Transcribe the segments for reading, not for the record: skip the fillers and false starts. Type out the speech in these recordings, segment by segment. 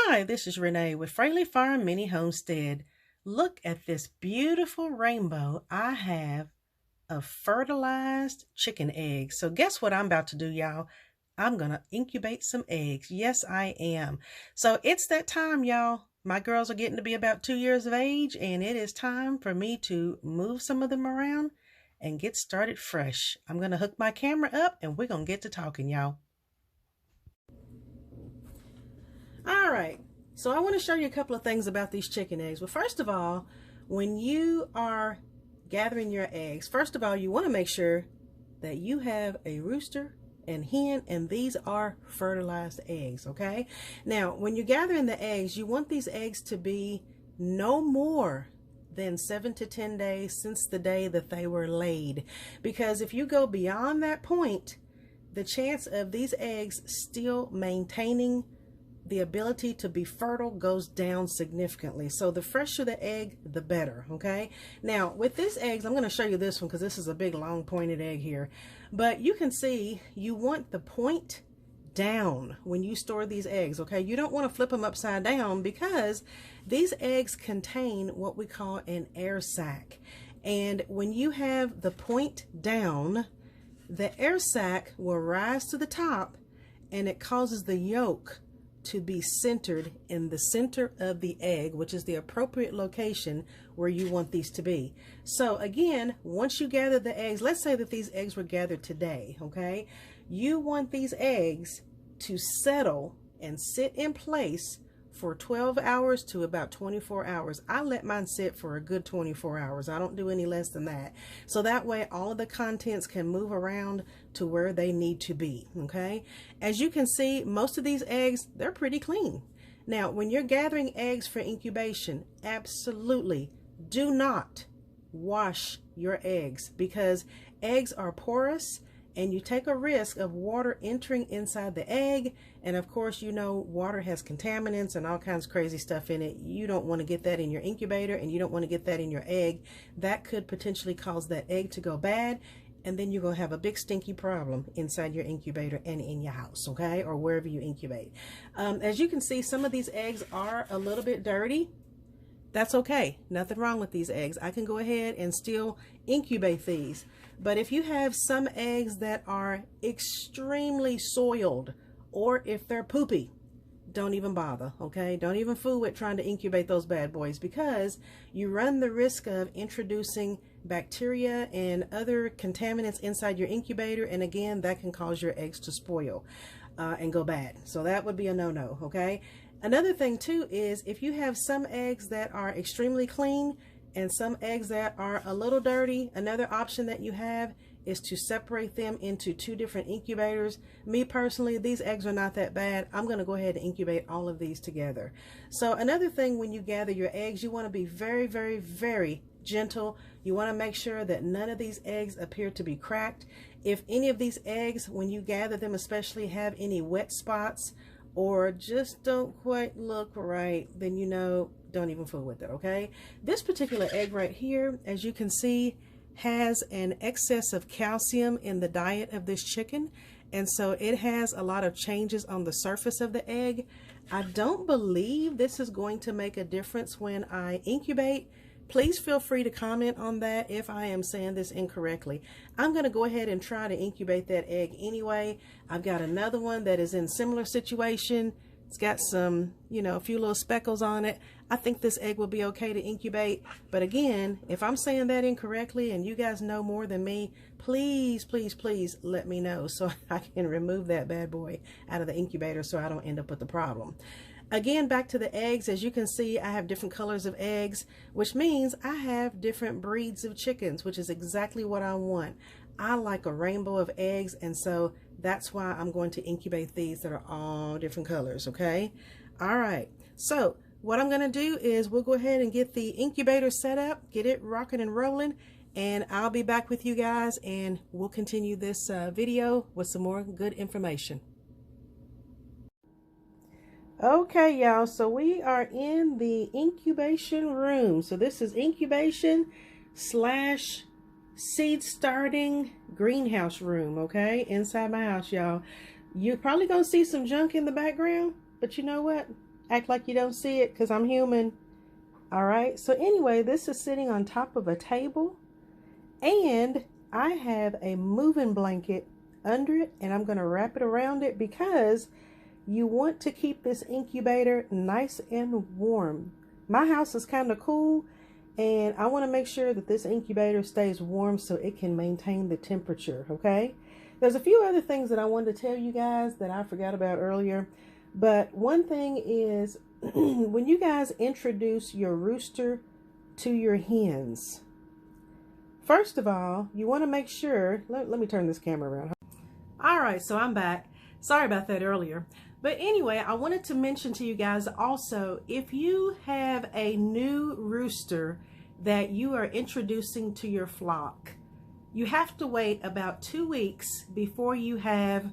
Hi, this is Renee with Fraley Farm Mini Homestead. Look at this beautiful rainbow I have of fertilized chicken eggs. So guess what I'm about to do, y'all? I'm going to incubate some eggs. Yes, I am. So it's that time, y'all. My girls are getting to be about 2 years of age, and it is time for me to move some of them around and get started fresh. I'm going to hook my camera up, and we're going to get to talking, y'all. All right, so I want to show you a couple of things about these chicken eggs. Well, first of all, when you are gathering your eggs, first of all, you want to make sure that you have a rooster and hen, and these are fertilized eggs, okay? Now, when you're gathering the eggs, you want these eggs to be no more than 7 to 10 days since the day that they were laid. Because if you go beyond that point, the chance of these eggs still maintaining the ability to be fertile goes down significantly. So the fresher the egg, the better, okay? Now, with these eggs, I'm going to show you this one because this is a big, long, pointed egg here. But you can see you want the point down when you store these eggs, okay? You don't want to flip them upside down because these eggs contain what we call an air sac. And when you have the point down, the air sac will rise to the top and it causes the yolk to be centered in the center of the egg, which is the appropriate location where you want these to be. So again, once you gather the eggs, let's say that these eggs were gathered today, okay? You want these eggs to settle and sit in place for 12 hours to about 24 hours. I let mine sit for a good 24 hours. I don't do any less than that. So that way all of the contents can move around to where they need to be, okay? As you can see, most of these eggs, they're pretty clean. Now, when you're gathering eggs for incubation, absolutely do not wash your eggs because eggs are porous and you take a risk of water entering inside the egg. And of course, you know, water has contaminants and all kinds of crazy stuff in it. You don't want to get that in your incubator and you don't want to get that in your egg. That could potentially cause that egg to go bad. And then you're going to have a big stinky problem inside your incubator and in your house, okay? Or wherever you incubate. As you can see, some of these eggs are a little bit dirty. That's okay. Nothing wrong with these eggs. I can go ahead and still incubate these. But if you have some eggs that are extremely soiled, or if they're poopy, don't even bother, okay? Don't even fool with trying to incubate those bad boys because you run the risk of introducing bacteria and other contaminants inside your incubator. And again, that can cause your eggs to spoil and go bad. So that would be a no-no, okay? Another thing too is if you have some eggs that are extremely clean and some eggs that are a little dirty, another option that you have is to separate them into 2 different incubators. Me personally, these eggs are not that bad. I'm going to go ahead and incubate all of these together. So another thing when you gather your eggs, you want to be very, very, very gentle. You want to make sure that none of these eggs appear to be cracked. If any of these eggs, when you gather them especially, have any wet spots or just don't quite look right, then you know, don't even fool with it, okay? This particular egg right here, as you can see, has an excess of calcium in the diet of this chicken, and so it has a lot of changes on the surface of the egg. I don't believe this is going to make a difference when I incubate. Please feel free to comment on that if I am saying this incorrectly. I'm going to go ahead and try to incubate that egg anyway. I've got another one that is in similar situation. It's got some, you know, a few little speckles on it. I think this egg will be okay to incubate. But again, if I'm saying that incorrectly and you guys know more than me, please, please, please let me know so I can remove that bad boy out of the incubator so I don't end up with the problem. Again, back to the eggs, as you can see, I have different colors of eggs, which means I have different breeds of chickens, which is exactly what I want. I like a rainbow of eggs, and so that's why I'm going to incubate these that are all different colors, okay? All right, so what I'm gonna do is we'll go ahead and get the incubator set up, get it rocking and rolling, and I'll be back with you guys and we'll continue this video with some more good information. Okay, y'all, so we are in the incubation room. So this is incubation slash seed starting greenhouse room, okay? Inside my house, y'all. You're probably gonna see some junk in the background, but you know what? Act like you don't see it because I'm human. All right, so anyway, this is sitting on top of a table, and I have a moving blanket under it, and I'm going to wrap it around it because you want to keep this incubator nice and warm. My house is kind of cool, and I want to make sure that this incubator stays warm so it can maintain the temperature, okay? There's a few other things that I wanted to tell you guys that I forgot about earlier, but one thing is when you guys introduce your rooster to your hens, first of all, you want to make sure, let me turn this camera around. All right, so I'm back. Sorry about that earlier. But anyway, I wanted to mention to you guys also, if you have a new rooster that you are introducing to your flock, you have to wait about 2 weeks before you have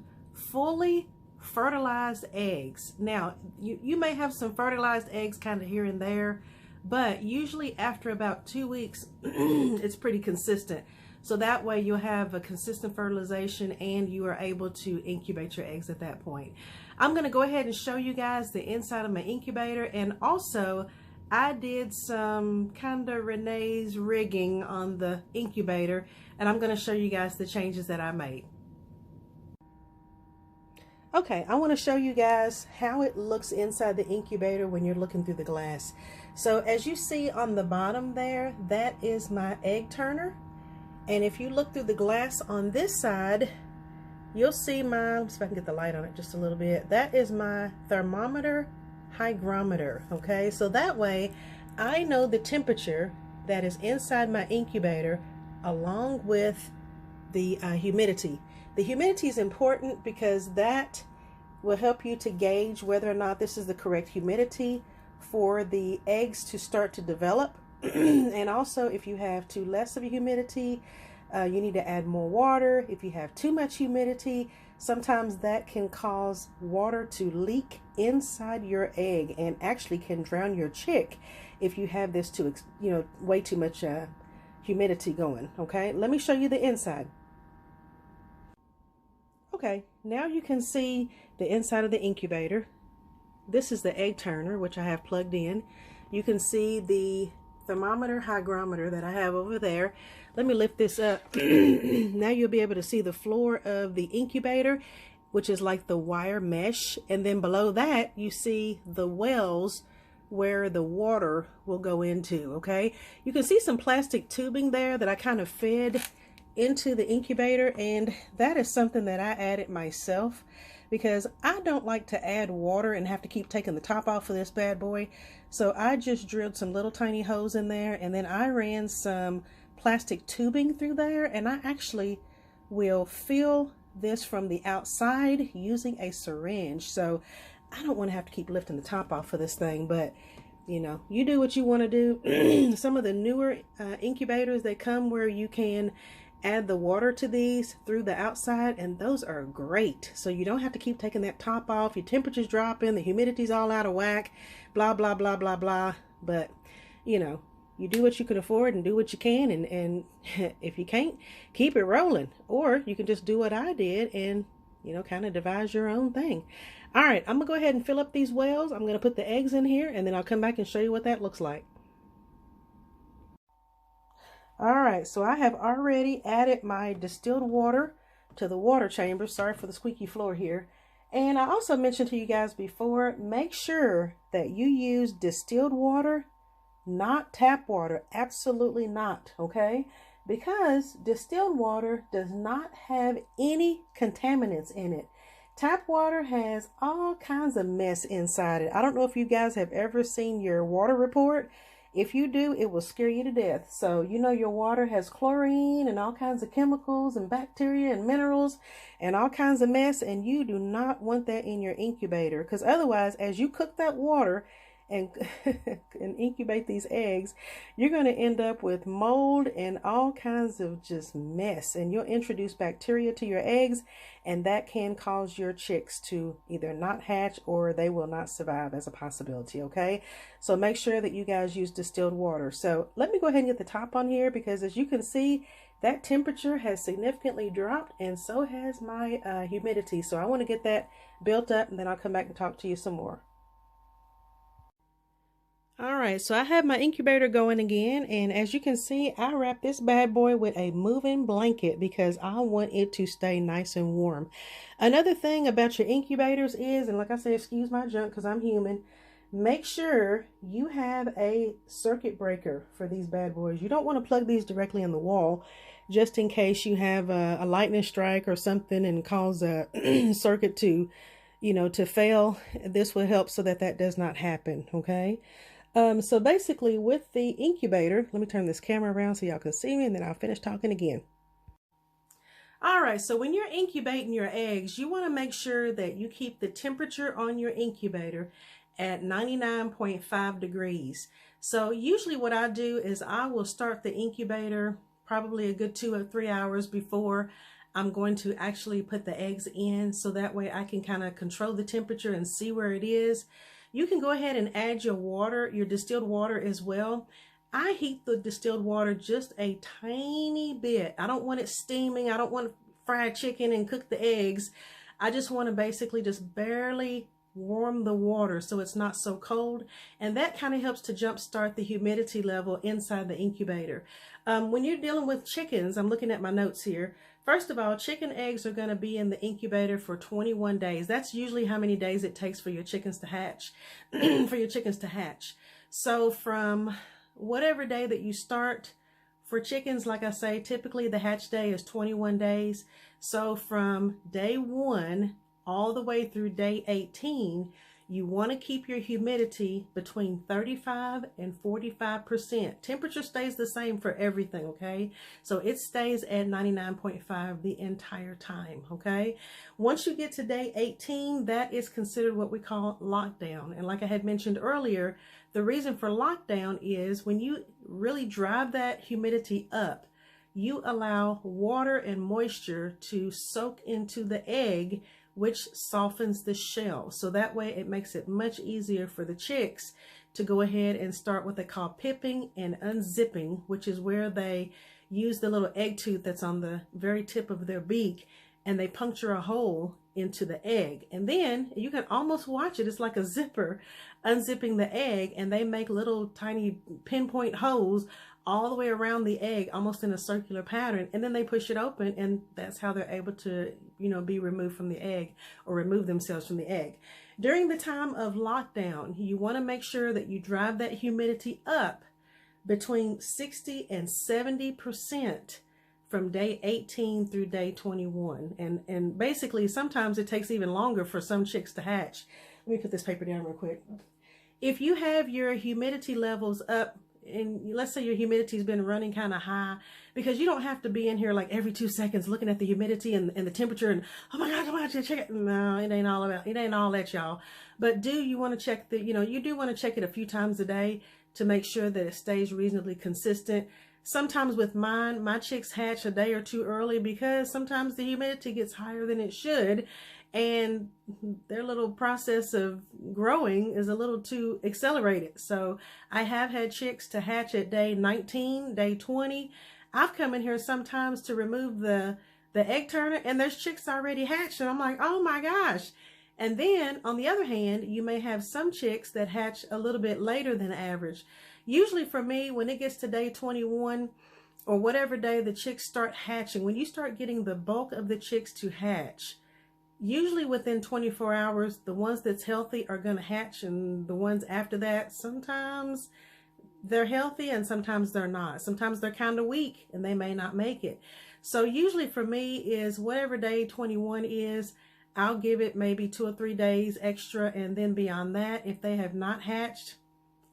fully fertilized eggs. Now, you may have some fertilized eggs kind of here and there, but usually after about 2 weeks, it's pretty consistent. So that way you'll have a consistent fertilization and you are able to incubate your eggs at that point. I'm going to go ahead and show you guys the inside of my incubator, and also I did some kind of Renee's rigging on the incubator, and I'm going to show you guys the changes that I made. Okay, I want to show you guys how it looks inside the incubator when you're looking through the glass. So as you see on the bottom there, that is my egg turner. And if you look through the glass on this side, you'll see my, let's see if I can get the light on it just a little bit. That is my thermometer hygrometer, okay? So that way I know the temperature that is inside my incubator along with the humidity. The humidity is important because that will help you to gauge whether or not this is the correct humidity for the eggs to start to develop. And also, if you have too less of a humidity, you need to add more water. If you have too much humidity, sometimes that can cause water to leak inside your egg and actually can drown your chick if you have this too, way too much humidity going. Okay, let me show you the inside. Okay, now you can see the inside of the incubator. This is the egg turner, which I have plugged in. You can see the thermometer hygrometer that I have over there. Let me lift this up. Now you'll be able to see the floor of the incubator, which is like the wire mesh, and then below that you see the wells where the water will go into. Okay, you can see some plastic tubing there that I kind of fed into the incubator, and that is something that I added myself because I don't like to add water and have to keep taking the top off of this bad boy. So I just drilled some little tiny holes in there, and then I ran some plastic tubing through there, and I actually will fill this from the outside using a syringe. So I don't want to have to keep lifting the top off of this thing, but you do what you want to do. Some of the newer incubators, they come where you can add the water to these through the outside, and those are great. So you don't have to keep taking that top off. Your temperature's dropping, the humidity's all out of whack, blah, blah, blah, blah, blah. But, you do what you can afford and do what you can. And if you can't, keep it rolling. Or you can just do what I did and, kind of devise your own thing. All right, I'm going to go ahead and fill up these wells. I'm going to put the eggs in here, and then I'll come back and show you what that looks like. All right, so I have already added my distilled water to the water chamber. Sorry for the squeaky floor here. And I also mentioned to you guys before, make sure that you use distilled water, not tap water. Absolutely not, okay? Because distilled water does not have any contaminants in it. Tap water has all kinds of mess inside it. I don't know if you guys have ever seen your water report. If you do, it will scare you to death. So your water has chlorine and all kinds of chemicals and bacteria and minerals and all kinds of mess, and you do not want that in your incubator, because otherwise, as you cook that water and incubate these eggs, you're going to end up with mold and all kinds of just mess, and you'll introduce bacteria to your eggs, and that can cause your chicks to either not hatch or they will not survive as a possibility. Okay, so make sure that you guys use distilled water. So let me go ahead and get the top on here, because as you can see, that temperature has significantly dropped, and so has my humidity. So I want to get that built up, and then I'll come back and talk to you some more. All right, so I have my incubator going again, and as you can see, I wrap this bad boy with a moving blanket because I want it to stay nice and warm. Another thing about your incubators is, and like I said, excuse my junk because I'm human, make sure you have a circuit breaker for these bad boys. You don't want to plug these directly in the wall just in case you have a lightning strike or something and cause a circuit to, to fail. This will help so that that does not happen, okay? So basically with the incubator, let me turn this camera around so y'all can see me and then I'll finish talking again. All right, so when you're incubating your eggs, you want to make sure that you keep the temperature on your incubator at 99.5 degrees. So usually what I do is I will start the incubator probably a good 2 or 3 hours before I'm going to actually put the eggs in, so that way I can kind of control the temperature and see where it is. You can go ahead and add your water, your distilled water as well. I heat the distilled water just a tiny bit. I don't want it steaming. I don't want fried chicken and cook the eggs. I just want to basically just barely warm the water so it's not so cold, and that kind of helps to jumpstart the humidity level inside the incubator. When you're dealing with chickens, I'm looking at my notes here. First of all, chicken eggs are going to be in the incubator for 21 days. That's usually how many days it takes for your chickens to hatch. So from whatever day that you start, for chickens, like I say, typically the hatch day is 21 days. So from day 1 all the way through day 18, you want to keep your humidity between 35 and 45%. Temperature stays the same for everything, okay? So it stays at 99.5 the entire time, okay? Once you get to day 18, that is considered what we call lockdown. And like I had mentioned earlier, the reason for lockdown is when you really drive that humidity up, you allow water and moisture to soak into the egg, which softens the shell. So that way it makes it much easier for the chicks to go ahead and start what they call pipping and unzipping, which is where they use the little egg tooth that's on the very tip of their beak and they puncture a hole into the egg. And then you can almost watch it. It's like a zipper unzipping the egg, and they make little tiny pinpoint holes all the way around the egg, almost in a circular pattern, and then they push it open, and that's how they're able to, be removed from the egg or remove themselves from the egg. During the time of lockdown, you want to make sure that you drive that humidity up between 60 and 70% from day 18 through day 21. And basically, sometimes it takes even longer for some chicks to hatch. Let me put this paper down real quick. If you have your humidity levels up, and let's say your humidity has been running kind of high, because you don't have to be in here like every 2 seconds looking at the humidity and the temperature and, oh my God, check it. No, it ain't all that, y'all. But you want to check you do want to check it a few times a day to make sure that it stays reasonably consistent. Sometimes with my chicks hatch a day or two early because sometimes the humidity gets higher than it should, and their little process of growing is a little too accelerated. So I have had chicks to hatch at day 19, day 20. I've come in here sometimes to remove the egg turner, and there's chicks already hatched, and I'm like, oh my gosh. And then on the other hand, you may have some chicks that hatch a little bit later than average. Usually for me, when it gets to day 21 or whatever day the chicks start hatching, when you start getting the bulk of the chicks to hatch, usually within 24 hours, the ones that's healthy are going to hatch, and the ones after that, sometimes they're healthy and sometimes they're not. Sometimes they're kind of weak and they may not make it. So usually for me is whatever day 21 is, I'll give it maybe 2 or 3 days extra, and then beyond that, if they have not hatched,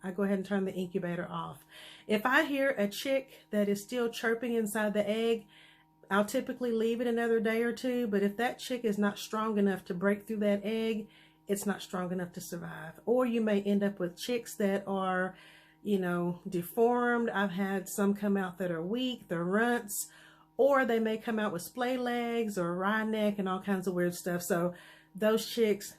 I go ahead and turn the incubator off. If I hear a chick that is still chirping inside the egg, I'll typically leave it another day or two, but if that chick is not strong enough to break through that egg, it's not strong enough to survive. Or you may end up with chicks that are, deformed. I've had some come out that are weak, they're runts, or they may come out with splay legs or wry neck and all kinds of weird stuff. So those chicks,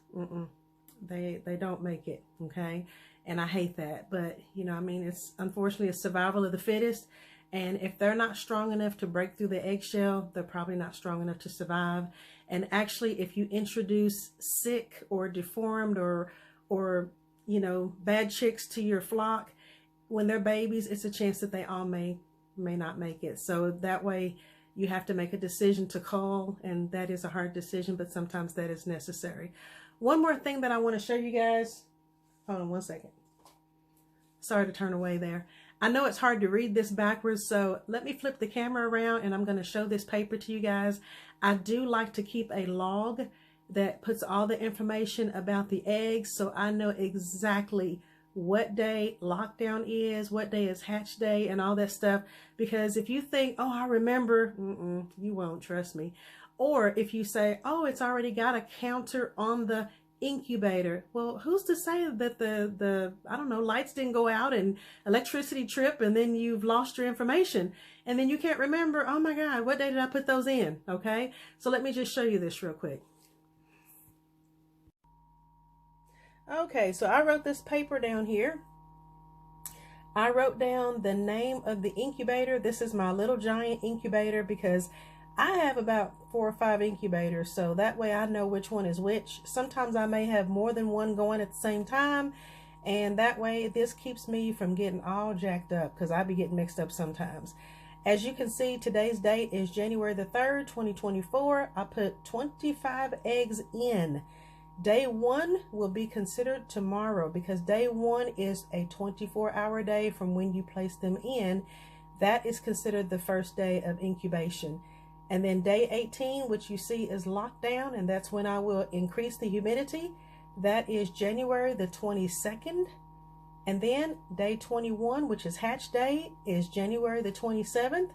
they don't make it, okay? And I hate that, but it's unfortunately a survival of the fittest. And if they're not strong enough to break through the eggshell, they're probably not strong enough to survive. And actually, if you introduce sick or deformed or you know, bad chicks to your flock, when they're babies, it's a chance that they all may not make it. So that way you have to make a decision to cull, and that is a hard decision, but sometimes that is necessary. One more thing that I want to show you guys. Hold on one second. Sorry to turn away there. I know it's hard to read this backwards, so let me flip the camera around and I'm going to show this paper to you guys. I do like to keep a log that puts all the information about the eggs, so I know exactly what day lockdown is, what day is hatch day, and all that stuff. Because if you think, oh, I remember, you won't, trust me. Or if you say, oh, it's already got a counter on the incubator. Well, who's to say that the I don't know, lights didn't go out and electricity trip, and then you've lost your information, and then you can't remember, oh my God, what day did I put those in? Okay, so let me just show you this real quick. Okay, so I wrote this paper down here. I wrote down the name of the incubator. This is my little giant incubator because I have about 4 or 5 incubators, so that way I know which one is which. Sometimes I may have more than one going at the same time, and that way this keeps me from getting all jacked up, because I be getting mixed up sometimes. As you can see, today's date is January the 3rd, 2024. I put 25 eggs in. Day 1 will be considered tomorrow, because day 1 is a 24-hour day from when you place them in. That is considered the first day of incubation. And then day 18, which you see is lockdown, and that's when I will increase the humidity. That is January the 22nd. And then day 21, which is hatch day, is January the 27th.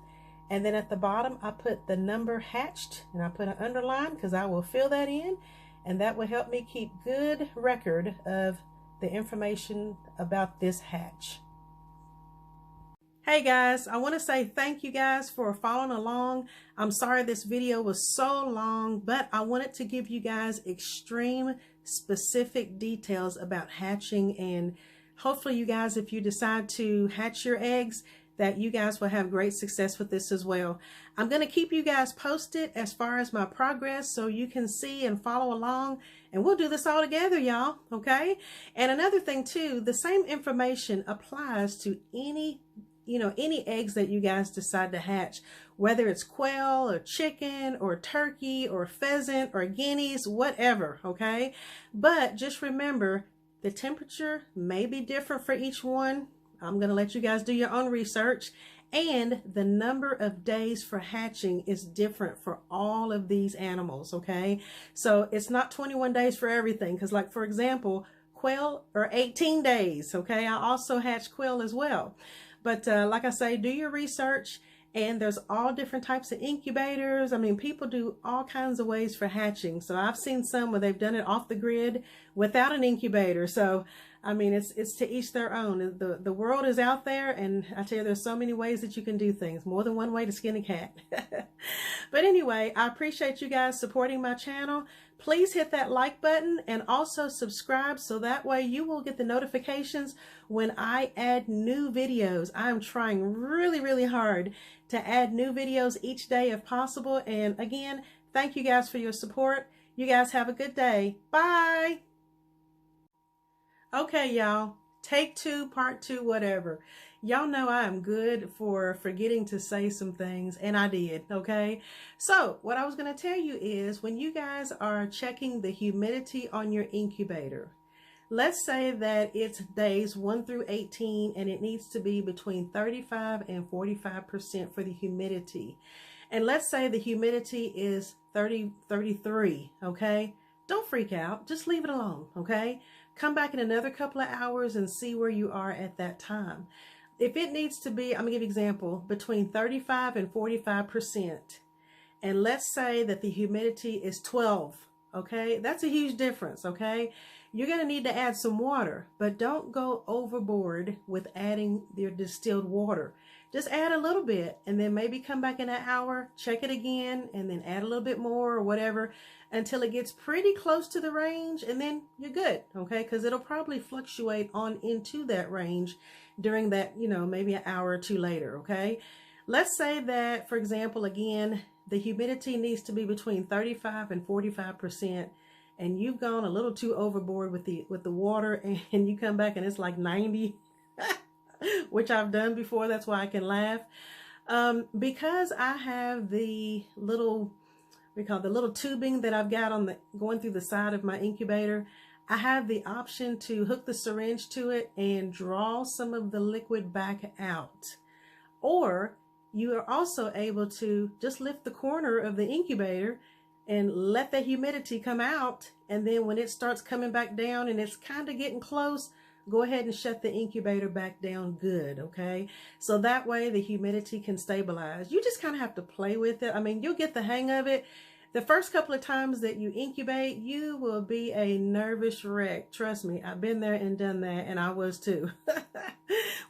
And then at the bottom, I put the number hatched, and I put an underline because I will fill that in. And that will help me keep good record of the information about this hatch. Hey guys, I want to say thank you guys for following along. I'm sorry this video was so long, but I wanted to give you guys extreme specific details about hatching, and hopefully you guys, if you decide to hatch your eggs, that you guys will have great success with this as well. I'm going to keep you guys posted as far as my progress, so you can see and follow along, and we'll do this all together, y'all, okay? And another thing too, the same information applies to any eggs that you guys decide to hatch, whether it's quail or chicken or turkey or pheasant or guineas, whatever, okay? But just remember, the temperature may be different for each one. I'm going to let you guys do your own research. And the number of days for hatching is different for all of these animals, okay? So it's not 21 days for everything, because like, for example, quail are 18 days, okay? I also hatch quail as well. But like I say, do your research, and there's all different types of incubators. I mean, people do all kinds of ways for hatching. So I've seen some where they've done it off the grid without an incubator. So, I mean, it's to each their own. The world is out there, and I tell you, there's so many ways that you can do things. More than one way to skin a cat. But anyway, I appreciate you guys supporting my channel. Please hit that like button and also subscribe, so that way you will get the notifications when I add new videos. I'm trying really, really hard to add new videos each day if possible. And again, thank you guys for your support. You guys have a good day. Bye. Okay, y'all. Take 2, part 2, whatever. Y'all know I am good for forgetting to say some things, and I did, okay? So what I was going to tell you is, when you guys are checking the humidity on your incubator, let's say that it's days 1 through 18, and it needs to be between 35 and 45% for the humidity. And let's say the humidity is 33, okay? Don't freak out. Just leave it alone, okay? Come back in another couple of hours and see where you are at that time. If it needs to be, I'm going to give you an example, between 35 and 45%, and let's say that the humidity is 12, okay? That's a huge difference, okay? You're going to need to add some water, but don't go overboard with adding your distilled water. Just add a little bit, and then maybe come back in an hour, check it again, and then add a little bit more or whatever until it gets pretty close to the range, and then you're good, okay? Because it'll probably fluctuate on into that range during that, maybe an hour or two later, okay? Let's say that, for example, again, the humidity needs to be between 35 and 45%, and you've gone a little too overboard with the water, and you come back and it's like 90, which I've done before. That's why I can laugh. Because I have the little, we call it the little tubing that I've got on the going through the side of my incubator, I have the option to hook the syringe to it and draw some of the liquid back out. Or you are also able to just lift the corner of the incubator and let the humidity come out, and then when it starts coming back down and it's kind of getting close, go ahead and shut the incubator back down good, okay? So that way the humidity can stabilize. You just kind of have to play with it. I mean, you'll get the hang of it. The first couple of times that you incubate, you will be a nervous wreck. Trust me, I've been there and done that, and I was too.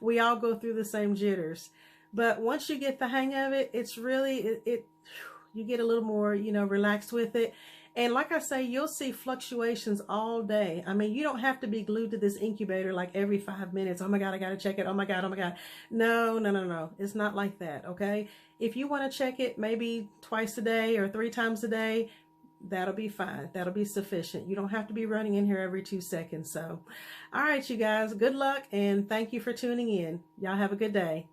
We all go through the same jitters. But once you get the hang of it, it's really, you get a little more, relaxed with it. And like I say, you'll see fluctuations all day. I mean, you don't have to be glued to this incubator like every 5 minutes. Oh my God, I got to check it. Oh my God, oh my God. No, no, no, no. It's not like that, okay? If you want to check it maybe twice a day or 3 times a day, that'll be fine. That'll be sufficient. You don't have to be running in here every 2 seconds. So, all right, you guys, good luck, and thank you for tuning in. Y'all have a good day.